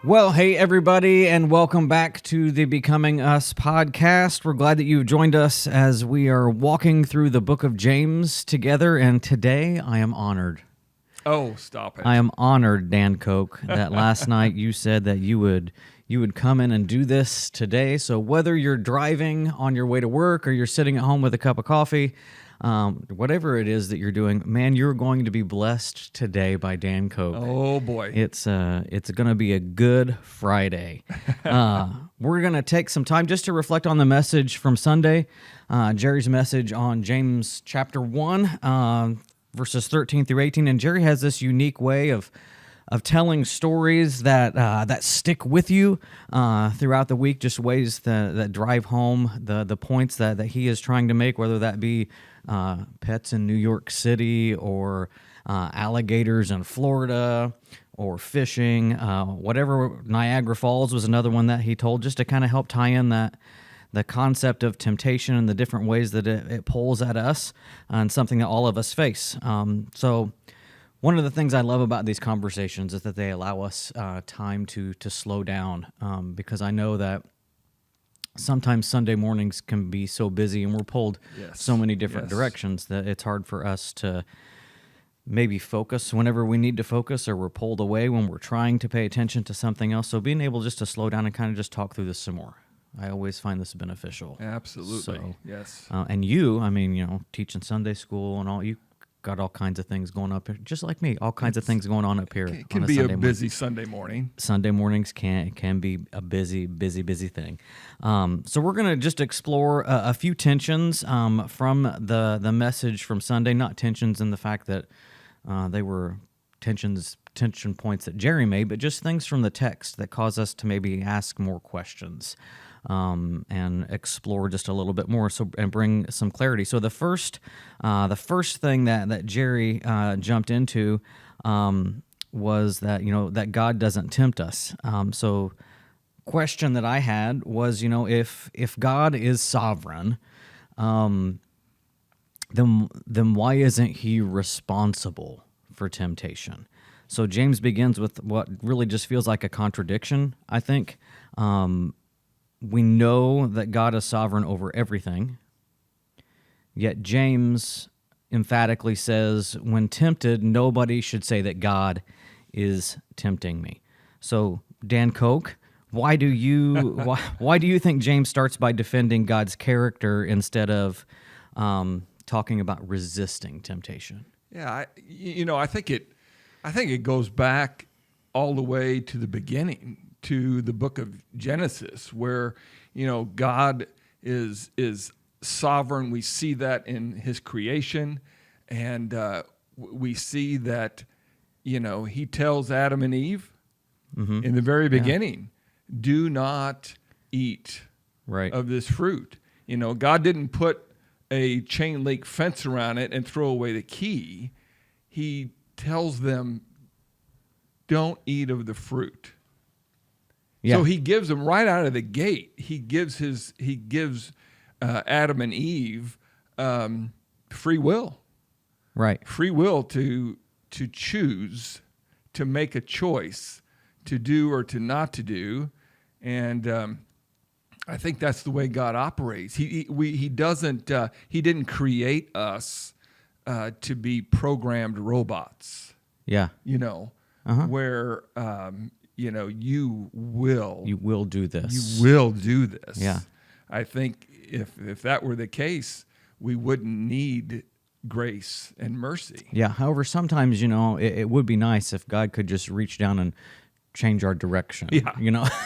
Well, hey, everybody, and welcome back to the Becoming Us podcast. We're glad that you've joined us as we are walking through the book of James together, and today I am honored. Oh, stop it. I am honored, Dan Koch, that last night you said that you would come in and do this today. So whether you're driving on your way to work or you're sitting at home with a cup of coffee, whatever it is that you're doing, man, you're going to be blessed today by Dan Koch. Oh boy, it's going to be a good Friday. We're going to take some time just to reflect on the message from Sunday, Jerry's message on James chapter 1, verses 13 through 18. And Jerry has this unique way of telling stories that stick with you throughout the week, just ways that drive home the points that he is trying to make, whether that be pets in New York City or alligators in Florida or fishing, whatever. Niagara Falls was another one that he told, just to kind of help tie in the concept of temptation and the different ways that it pulls at us, and something that all of us face. So one of the things I love about these conversations is that they allow us time to slow down, because I know that sometimes Sunday mornings can be so busy and we're pulled so many different directions that it's hard for us to maybe focus whenever we need to focus, or we're pulled away when we're trying to pay attention to something else. So being able just to slow down and kind of just talk through this some more, I always find this beneficial. Absolutely. So, yes. And you, I mean, teaching Sunday school and all, you got all kinds of things going up here, just like me, all kinds of things going on up here. It can be a busy Sunday morning. Sunday mornings can be a busy thing. So we're going to just explore a few tensions from the message from Sunday, not tensions in the fact that they were tension points that Jerry made, but just things from the text that cause us to maybe ask more questions. And explore just a little bit more, and bring some clarity. So the first thing that Jerry jumped into was that that God doesn't tempt us. So question that I had was, if God is sovereign, then why isn't He responsible for temptation? So James begins with what really just feels like a contradiction, I think. We know that God is sovereign over everything, yet James emphatically says, when tempted, nobody should say that God is tempting me. So, Dan Koch, why do you think James starts by defending God's character instead of talking about resisting temptation? Yeah, I think it goes back all the way to the beginning, to the book of Genesis, where God is sovereign. We see that in His creation, and we see that He tells Adam and Eve in the very beginning, do not eat of this fruit. God didn't put a chain link fence around it and throw away the key. He tells them, don't eat of the fruit. Yeah. So He gives them right out of the gate. He gives Adam and Eve free will, right? Free will to choose, to make a choice, to do or to not to do, and I think that's the way God operates. He didn't create us to be programmed robots. Yeah, where. You will do this. You will do this. Yeah. I think if that were the case, we wouldn't need grace and mercy. Yeah. However, sometimes, it would be nice if God could just reach down and change our direction. Yeah.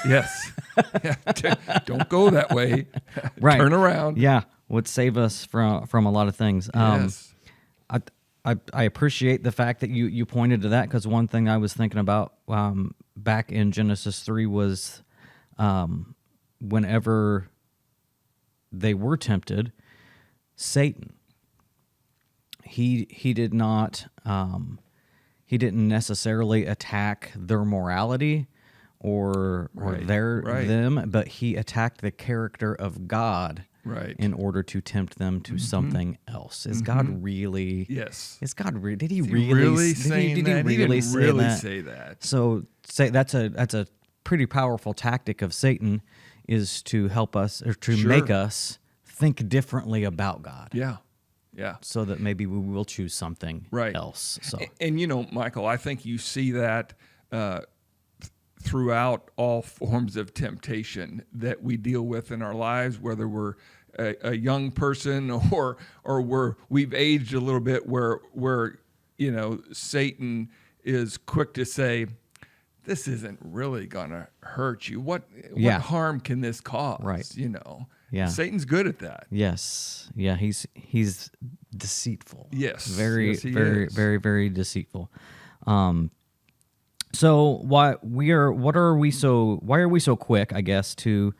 Yes. Don't go that way. Right. Turn around. Yeah. Would save us from a lot of things. Yes. I appreciate the fact that you pointed to that, because one thing I was thinking about back in Genesis 3 was whenever they were tempted, Satan, he didn't necessarily attack their morality or them, but he attacked the character of God. Right. In order to tempt them to something else. Is God really? Yes. Is God did he really saying did he that? really He say didn't really that? say that. So that's a pretty powerful tactic of Satan is to help us or to Sure. make us think differently about God. Yeah. Yeah. So that maybe we will choose something Right. else. So And Michael, I think you see that throughout all forms of temptation that we deal with in our lives, whether we're a young person or we've aged a little bit, where Satan is quick to say, this isn't really gonna hurt you. What harm can this cause? Right. Yeah. Satan's good at that. yes, yeah, he's deceitful. Yes. very, Yes, he very, is. very, very deceitful. So why are we so quick, I guess, to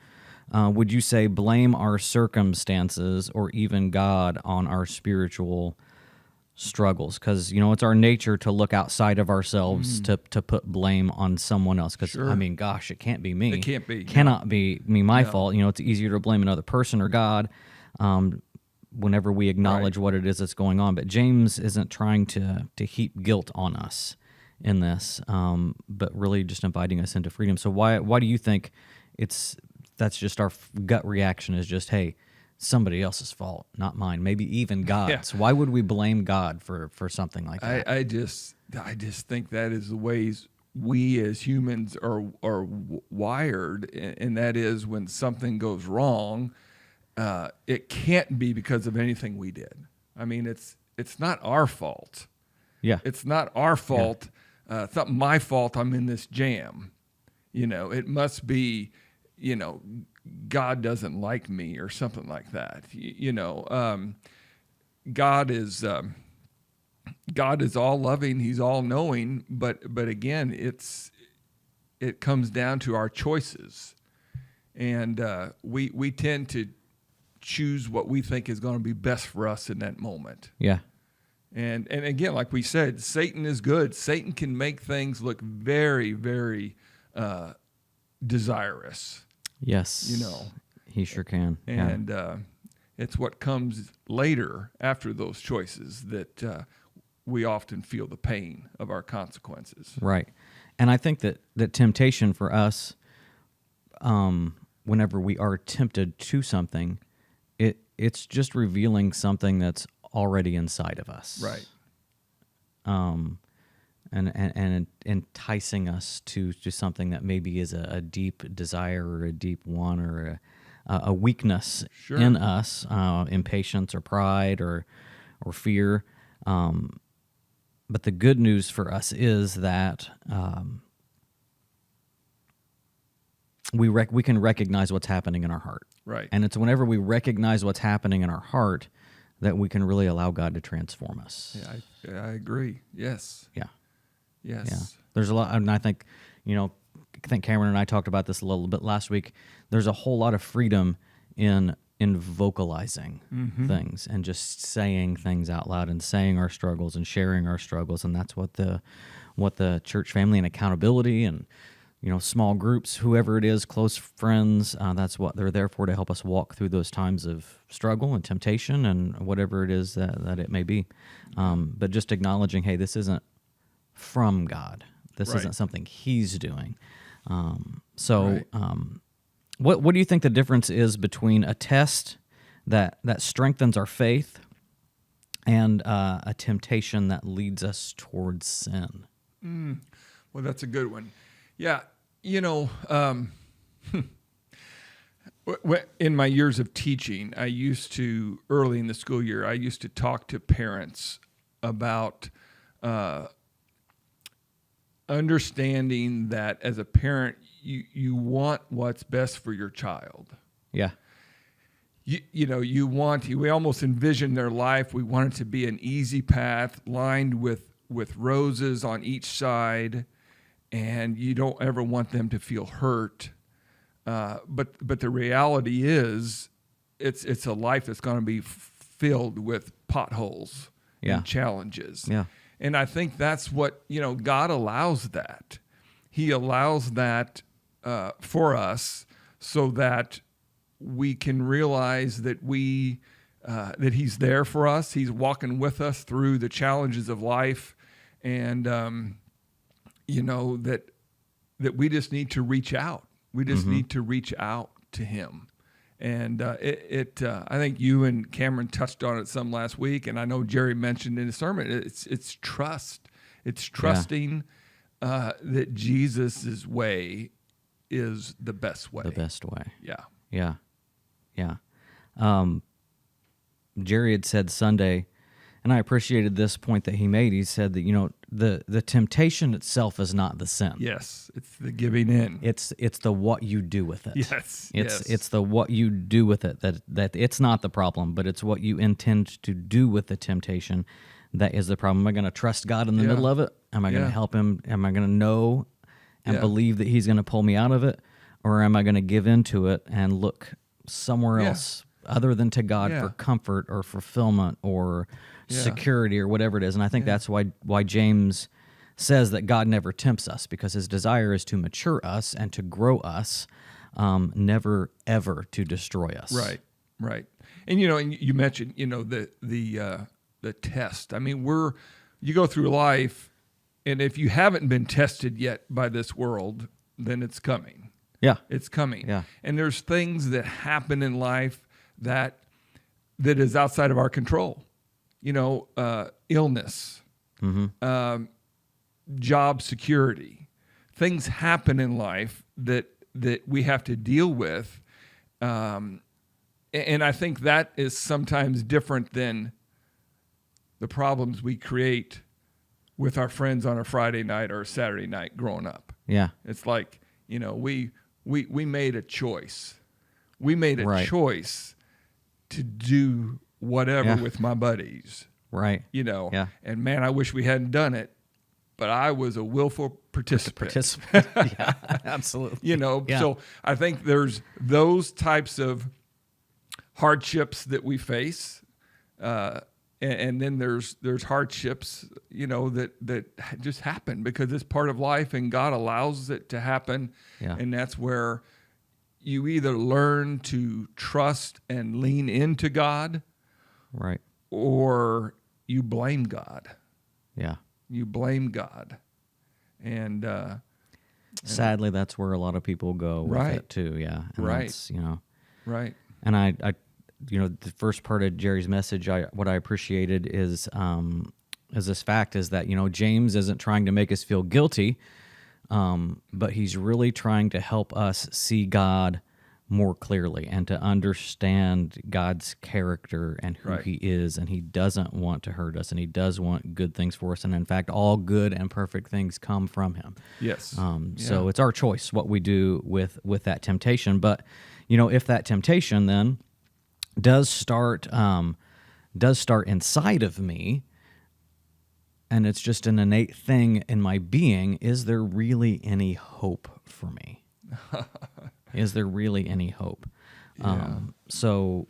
would you say blame our circumstances or even God on our spiritual struggles? Because it's our nature to look outside of ourselves to put blame on someone else. Because Sure. gosh, it can't be me. It can't be, Cannot be me. My fault. It's easier to blame another person or God. Whenever we acknowledge what it is that's going on, but James isn't trying to heap guilt on us in this, but really just inviting us into freedom. So why do you think that's just our gut reaction is just, hey, somebody else's fault, not mine, maybe even God's? Yeah. Why would we blame God for something like that? I just think that is the ways we as humans are wired, and that is when something goes wrong, it can't be because of anything we did. I mean, it's not our fault. Yeah. It's not our fault. It's not my fault I'm in this jam. It must be, God doesn't like me or something like that. God is all loving. He's all knowing. But again, it comes down to our choices. And we tend to choose what we think is going to be best for us in that moment. Yeah. And again, like we said, Satan is good. Satan can make things look very, very desirous. Yes. He sure can. And it's what comes later after those choices that we often feel the pain of our consequences. Right. And I think that temptation for us, whenever we are tempted to something, it's just revealing something that's already inside of us. Right. And enticing us to something that maybe is a deep desire or a deep want or a weakness Sure. in us, impatience or pride or fear. But the good news for us is that we can recognize what's happening in our heart. Right. And it's whenever we recognize what's happening in our heart that we can really allow God to transform us. Yeah, I agree. Yes. Yeah. Yes. Yeah. There's a lot, and I think, I think Cameron and I talked about this a little bit last week. There's a whole lot of freedom in vocalizing things and just saying things out loud and saying our struggles and sharing our struggles. And that's what the church family and accountability and, small groups, whoever it is, close friends, that's what they're there for, to help us walk through those times of struggle and temptation and whatever it is that it may be. But just acknowledging, hey, this isn't from God. This Right. isn't something He's doing. Right. What do you think the difference is between a test that strengthens our faith and a temptation that leads us towards sin? Well, that's a good one. Yeah. In my years of teaching, early in the school year, I used to talk to parents about understanding that as a parent, you want what's best for your child. Yeah. We almost envision their life. We want it to be an easy path lined with roses on each side, and you don't ever want them to feel hurt. But the reality is, it's a life that's going to be filled with potholes and challenges. Yeah. And I think that's what, God allows that. He allows that for us so that we can realize that that He's there for us. He's walking with us through the challenges of life, and that we just need to reach out. We just need to reach out to him. And I think you and Cameron touched on it some last week, and I know Jerry mentioned in his sermon, it's trust. It's trusting that Jesus' way is the best way. The best way. Yeah. Yeah. Yeah. Jerry had said Sunday, and I appreciated this point that he made. He said that, the temptation itself is not the sin. Yes, it's the giving in. It's the what you do with it. Yes, It's the what you do with it that it's not the problem, but it's what you intend to do with the temptation that is the problem. Am I going to trust God in the middle of it? Am I going to help him? Am I going to know and believe that he's going to pull me out of it? Or am I going to give into it and look somewhere else other than to God for comfort or fulfillment or security or whatever it is? And I think that's why James says that God never tempts us, because his desire is to mature us and to grow us, never ever to destroy us. Right. And you mentioned the test. I mean, you go through life, and if you haven't been tested yet by this world, then it's coming. Yeah, it's coming. Yeah, and there's things that happen in life that is outside of our control. Illness, job security, things happen in life that we have to deal with, and I think that is sometimes different than the problems we create with our friends on a Friday night or a Saturday night growing up. Yeah, it's like we made a choice. We made a choice to do whatever with my buddies. Right. And man, I wish we hadn't done it, but I was a willful participant. Yeah, absolutely. So I think there's those types of hardships that we face, and then there's hardships, that just happen because it's part of life, and God allows it to happen, and that's where you either learn to trust and lean into God, right, or you blame God. Yeah. You blame God. And sadly, that's where a lot of people go with it too. Yeah. And that's, Right. And I, the first part of Jerry's message, what I appreciated is this fact is that, James isn't trying to make us feel guilty, but he's really trying to help us see God more clearly and to understand God's character and who he is, and he doesn't want to hurt us, and he does want good things for us, and in fact, all good and perfect things come from him. Yes. So it's our choice what we do with that temptation. But if that temptation then does start inside of me, and it's just an innate thing in my being, is there really any hope for me? Is there really any hope? Go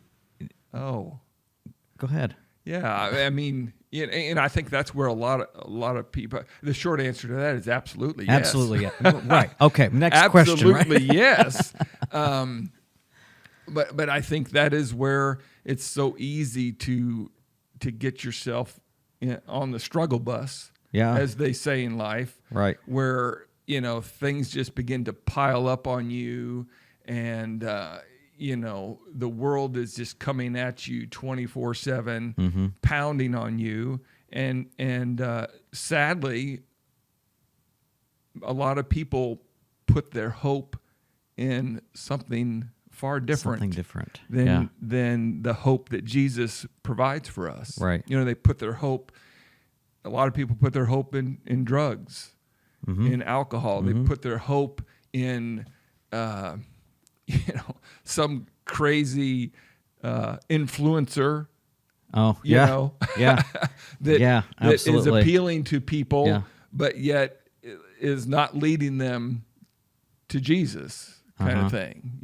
ahead. Yeah, I mean, and I think that's where a lot of people. The short answer to that is absolutely yes. Absolutely, yeah. Right. Okay. Next question. Absolutely yes. But I think that is where it's so easy to get yourself on the struggle bus, as they say in life, right? Where things just begin to pile up on you, and the world is just coming at you 24/7, pounding on you, and sadly, a lot of people put their hope in something far different, than the hope that Jesus provides for us. Right. They put their hope. A lot of people put their hope in drugs, in alcohol. They put their hope in some crazy influencer. Oh, yeah. That is appealing to people, but yet is not leading them to Jesus, kind of thing.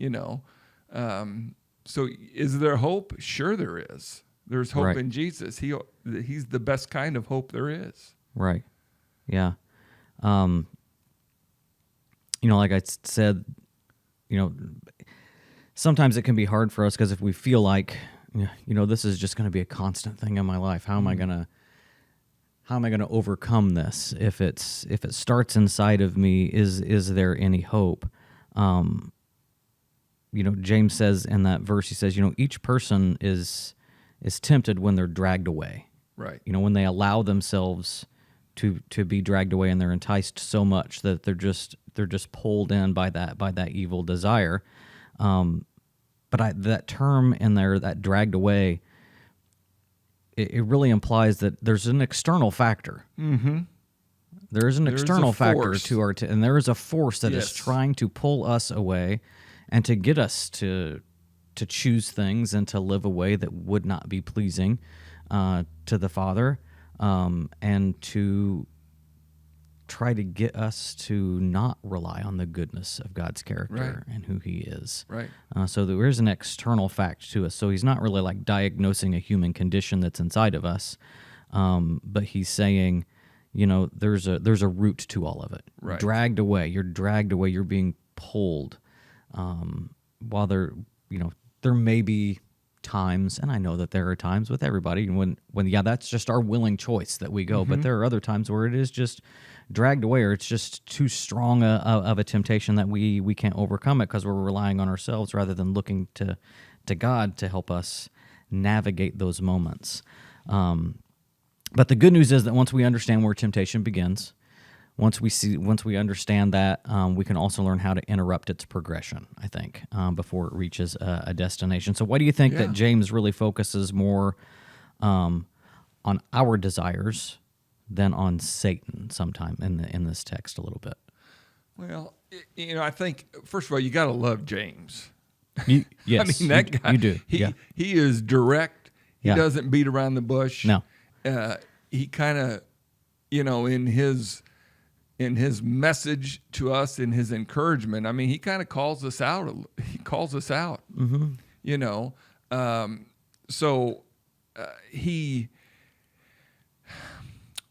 So is there hope? Sure, there is. There's hope in Jesus. He's the best kind of hope there is. Right. Yeah. Like I said, sometimes it can be hard for us because if we feel like, this is just going to be a constant thing in my life, how am I going how am I going to overcome this? If it starts inside of me, is there any hope? James says in that verse, he says, each person is tempted when they're dragged away. Right. When they allow themselves to be dragged away, and they're enticed so much that they're just pulled in by that evil desire. But that term in there, that dragged away, it really implies that there's an external factor. Mm-hmm. There is an external factor force. to and there is a force that Yes. is trying to pull us away and to get us to choose things and to live a way that would not be pleasing to the Father, and to try to get us to not rely on the goodness of God's character and who He is. Right. So there is an external fact to us. So He's not really like diagnosing a human condition that's inside of us, but He's saying, there's a root to all of it. Right. Dragged away. You're dragged away. You're being pulled. While there may be times, and I know that there are times with everybody when that's just our willing choice that we go, but there are other times where it is just dragged away, or it's just too strong of a temptation that we can't overcome it because we're relying on ourselves rather than looking to God to help us navigate those moments. But the good news is that once we understand where temptation begins, once we understand that, we can also learn how to interrupt its progression, I think, before it reaches a destination. So why do you think that James really focuses more on our desires than on Satan sometime in this text a little bit? Well, I think, first of all, you got to love James. Yes, I mean, that guy, you do. He is direct. He doesn't beat around the bush. No. He kind of, in his message to us, in his encouragement, I mean, he kind of calls us out. He calls us out. Mm-hmm.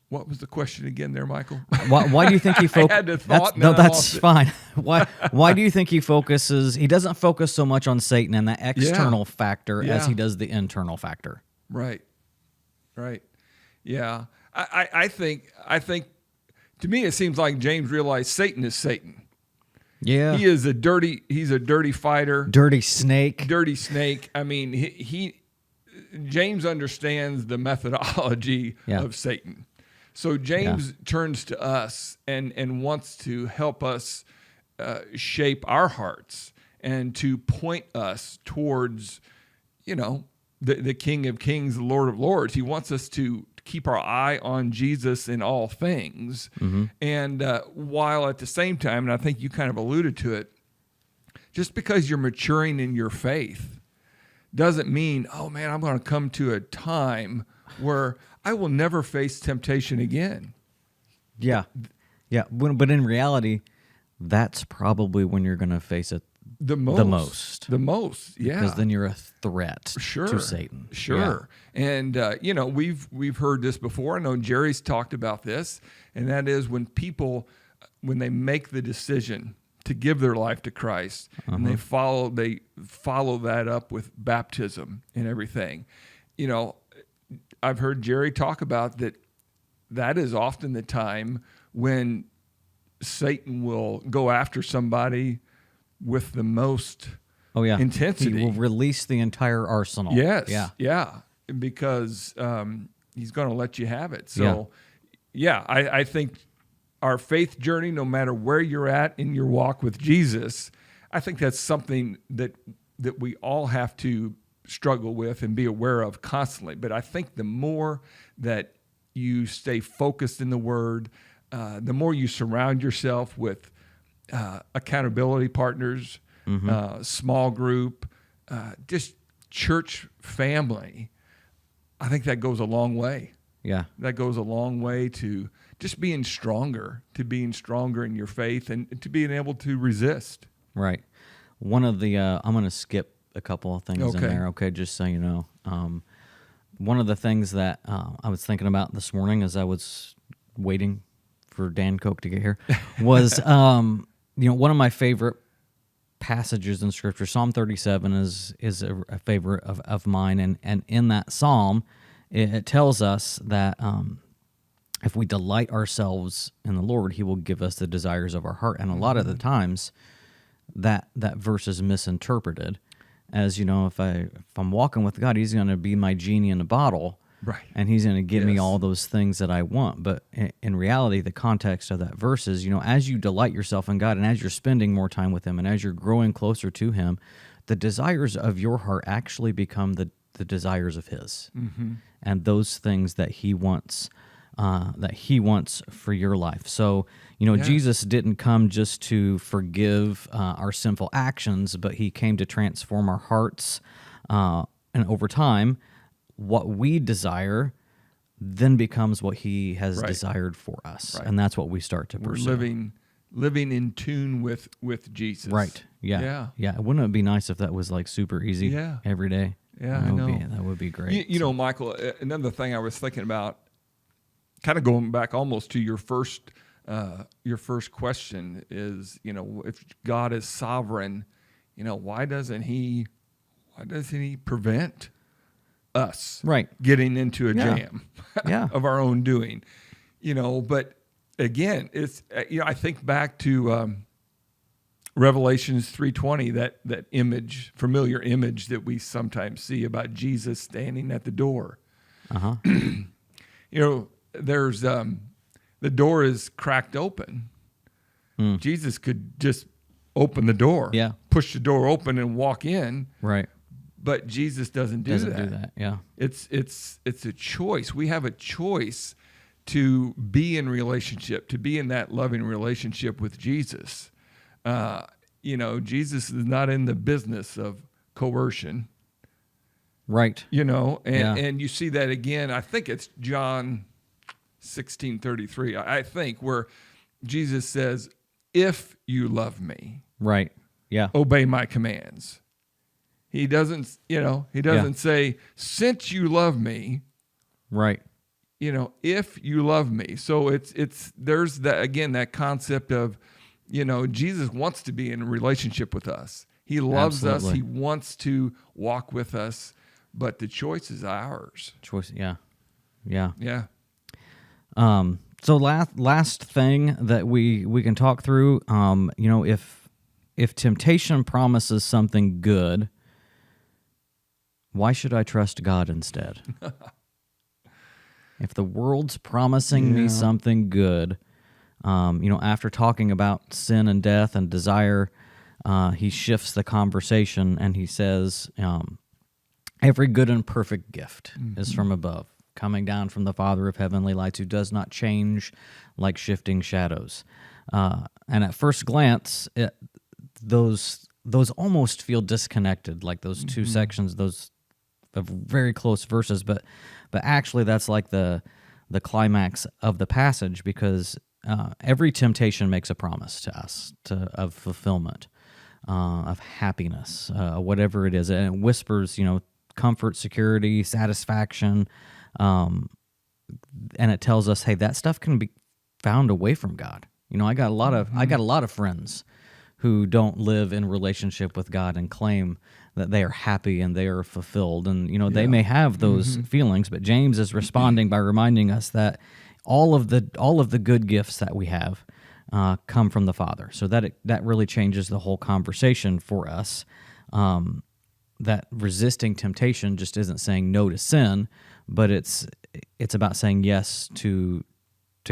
What was the question again there, Michael? Why do you think he focuses? I had to thought. That's fine. Why do you think he focuses? He doesn't focus so much on Satan and that external factor as he does the internal factor. Right. Yeah. I think to me it seems like James realized Satan is Satan. Yeah. He's a dirty fighter. Dirty snake. I mean, James understands the methodology of Satan. So James turns to us and wants to help us shape our hearts and to point us towards, the King of Kings, the Lord of Lords. He wants us to keep our eye on Jesus in all things. Mm-hmm. And while at the same time, and I think you kind of alluded to it, just because you're maturing in your faith doesn't mean, oh man, I'm going to come to a time where I will never face temptation again. Yeah. But in reality, that's probably when you're going to face it the most. Yeah. Because then you're a threat to Satan. Sure. Yeah. And, we've heard this before. I know Jerry's talked about this, and that is when they make the decision to give their life to Christ, and they follow that up with baptism and everything. I've heard Jerry talk about that is often the time when Satan will go after somebody with the most intensity. He will release the entire arsenal. Yes. Yeah. Because he's going to let you have it. So, I think our faith journey, no matter where you're at in your walk with Jesus, I think that's something that we all have to struggle with and be aware of constantly. But I think the more that you stay focused in the Word, the more you surround yourself with accountability partners, small group, just church family, I think that goes a long way. Yeah. That goes a long way to just being stronger in your faith and to being able to resist. Right. One of the, I'm going to skip a couple of things in there, just so you know. One of the things that I was thinking about this morning as I was waiting for Dan Koch to get here was, one of my favorite passages in Scripture, Psalm 37 is a favorite of mine, and in that psalm, it tells us that if we delight ourselves in the Lord, he will give us the desires of our heart. And a lot of the times that verse is misinterpreted as, if I'm walking with God, he's going to be my genie in a bottle. Right. And he's going to give me Yes. all those things that I want. But in reality, the context of that verse is, as you delight yourself in God and as you're spending more time with him and as you're growing closer to him, the desires of your heart actually become the desires of his. Mm-hmm. And those things that he wants for your life. So, Jesus didn't come just to forgive our sinful actions, but he came to transform our hearts. And over time, what we desire then becomes what he has desired for us. Right. And that's what we start to pursue. We're living in tune with Jesus. Right. Yeah. Wouldn't it be nice if that was like super easy every day? Yeah, I know. That would be great. You know, Michael, another thing I was thinking about, kind of going back almost to your first question is, if God is sovereign, why doesn't he prevent us getting into a jam of our own doing? But again, it's I think back to Revelations 3:20, that image, familiar image that we sometimes see about Jesus standing at the door. There's the door is cracked open. Jesus could just open the door, push the door open and walk in. Right. But Jesus doesn't do that. Yeah. It's a choice. We have a choice to be in relationship, to be in that loving relationship with Jesus. Jesus is not in the business of coercion. Right. And you see that again, I think it's John 16:33, I think, where Jesus says, if you love me, obey my commands. He doesn't say, since you love me, if you love me. So there's that, again, that concept of, Jesus wants to be in a relationship with us. He loves us. He wants to walk with us, but the choice is ours. Yeah. So last thing that we can talk through, if temptation promises something good, why should I trust God instead? If the world's promising me something good, after talking about sin and death and desire, he shifts the conversation and he says, every good and perfect gift is from above, coming down from the Father of heavenly lights, who does not change like shifting shadows. And at first glance, those almost feel disconnected, like those two sections, those very close verses, but actually that's like the climax of the passage, because every temptation makes a promise to us of fulfillment, of happiness, whatever it is, and it whispers, comfort, security, satisfaction, and it tells us, hey, that stuff can be found away from God. I got a lot of friends who don't live in relationship with God and claim that they are happy and they are fulfilled. And, they may have those feelings, but James is responding by reminding us that all of the good gifts that we have come from the Father. So that really changes the whole conversation for us. That resisting temptation just isn't saying no to sin, but it's about saying yes to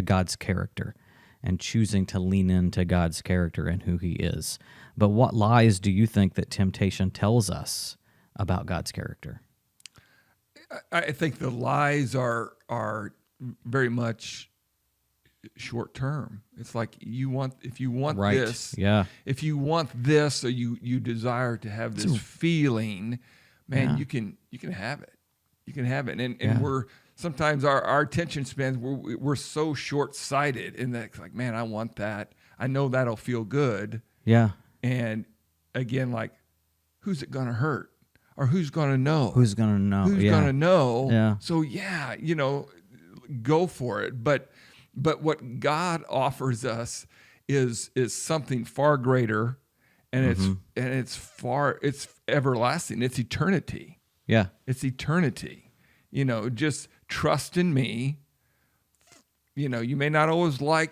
God's character and choosing to lean into God's character and who he is. But what lies do you think that temptation tells us about God's character? I think the lies are very much short term. It's like if you want this, if you want this, or you desire to have this feeling, man, you can have it. You can have it. And we're sometimes our attention spans, we're so short-sighted in that, it's like, man, I want that. I know that'll feel good. Yeah. And again, like, who's it going to hurt? Or who's going to know? Who's going to know? Who's going to know? Yeah. So go for it. But what God offers us is something far greater, and it's everlasting. It's eternity. Yeah. It's eternity. Just trust in me you may not always like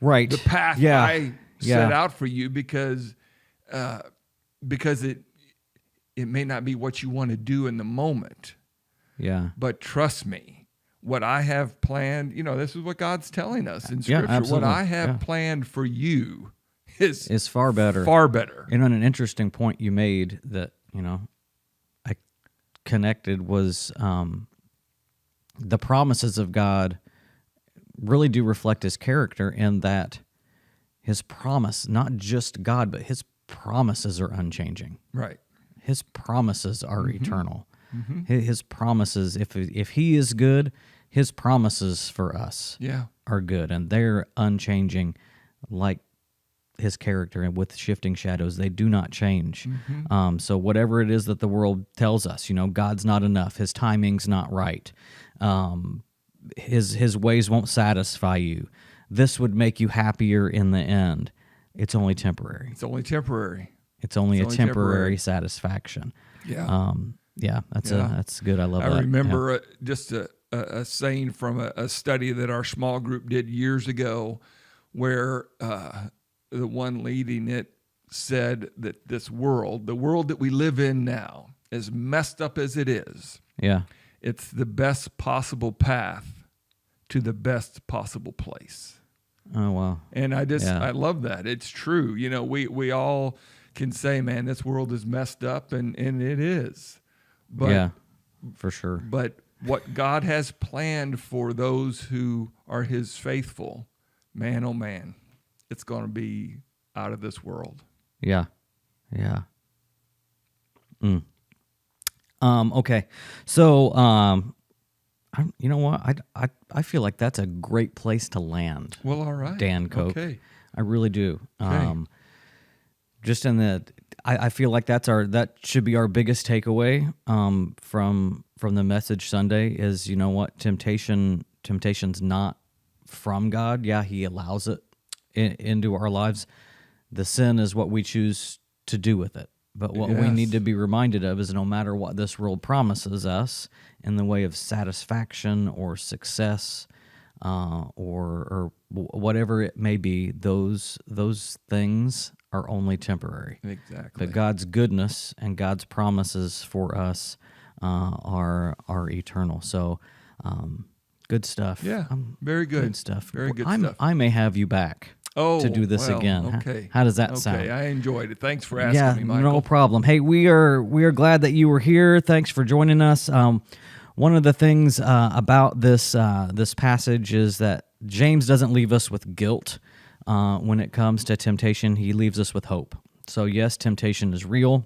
Right. the path Yeah. I Yeah. set out for you because it may not be what you want to do in the moment. Yeah. But trust me, what I have planned, this is what God's telling us in Yeah, Scripture. absolutely. What I have Yeah. planned for you is Far better. Far better. And on an interesting point you made that, I connected was the promises of God really do reflect his character in that his promise, not just God, but his promises are unchanging. Right. His promises are eternal. His promises, if he is good, his promises for us Yeah. are good, and they're unchanging, like his character, and with shifting shadows, they do not change. So whatever it is that the world tells us, God's not enough, his timing's not right, his ways won't satisfy you, this would make you happier in the end. It's only temporary. It's only temporary. It's only a only temporary temporary. satisfaction. Yeah. That's good. I love I that. remember just a saying from a study that our small group did years ago where the one leading it said that this world, the world that we live in now, as messed up as it is, Yeah. it's the best possible path to the best possible place. Oh, wow. And I Yeah. love that. It's true. We all can say, man, this world is messed up, and it is. But, yeah, for sure. But what God has planned for those who are his faithful, man, oh man, it's going to be out of this world. Yeah. Yeah. Okay. So, you know what? I feel like that's a great place to land. Well, all right. Dan Coke. Okay. I really do. Okay. Just in I feel like that should be our biggest takeaway from the message Sunday is, what? Temptation's not from God. Yeah, he allows it into our lives. The sin is what we choose to do with it. But what we Yes. need to be reminded of is no matter what this world promises us in the way of satisfaction or success or whatever it may be, those things are only temporary. Exactly. But God's goodness and God's promises for us are eternal. So good stuff. Yeah, very good. Good stuff. Very good Well, stuff. I may have you back to do this well, again. Okay. How does that Okay, sound? I enjoyed it. Thanks for asking me, Michael. No problem. Hey, we are glad that you were here. Thanks for joining us. One of the things about this passage is that James doesn't leave us with guilt when it comes to temptation. He leaves us with hope. So yes, temptation is real.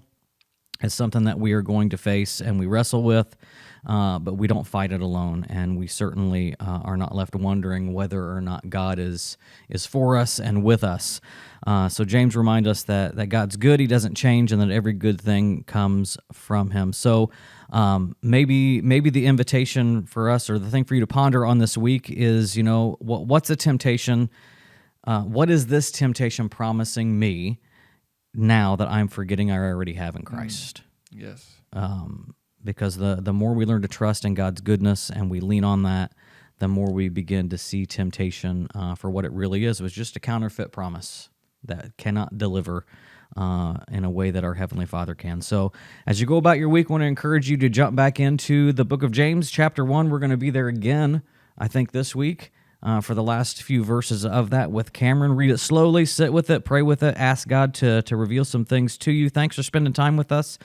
It's something that we are going to face and we wrestle with, but we don't fight it alone, and we certainly are not left wondering whether or not God is for us and with us. So James reminds us that God's good, he doesn't change, and that every good thing comes from him. So maybe the invitation for us, or the thing for you to ponder on this week is, what's a temptation? What is this temptation promising me now that I'm forgetting I already have in Christ? Yes. Because the more we learn to trust in God's goodness and we lean on that, the more we begin to see temptation for what it really is. It was just a counterfeit promise that cannot deliver in a way that our Heavenly Father can. So as you go about your week, I want to encourage you to jump back into the book of James, chapter 1. We're going to be there again, I think, this week. For the last few verses of that with Cameron. Read it slowly, sit with it, pray with it, ask God to reveal some things to you. Thanks for spending time with us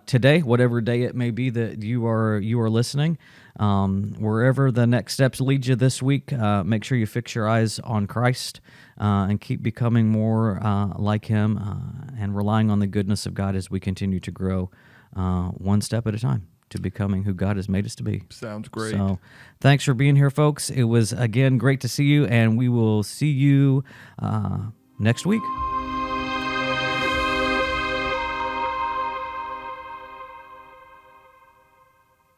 today, whatever day it may be that you are listening. Wherever the next steps lead you this week, make sure you fix your eyes on Christ and keep becoming more like him and relying on the goodness of God as we continue to grow one step at a time to becoming who God has made us to be. Sounds great. So thanks for being here, folks. It was, again, great to see you, and we will see you next week.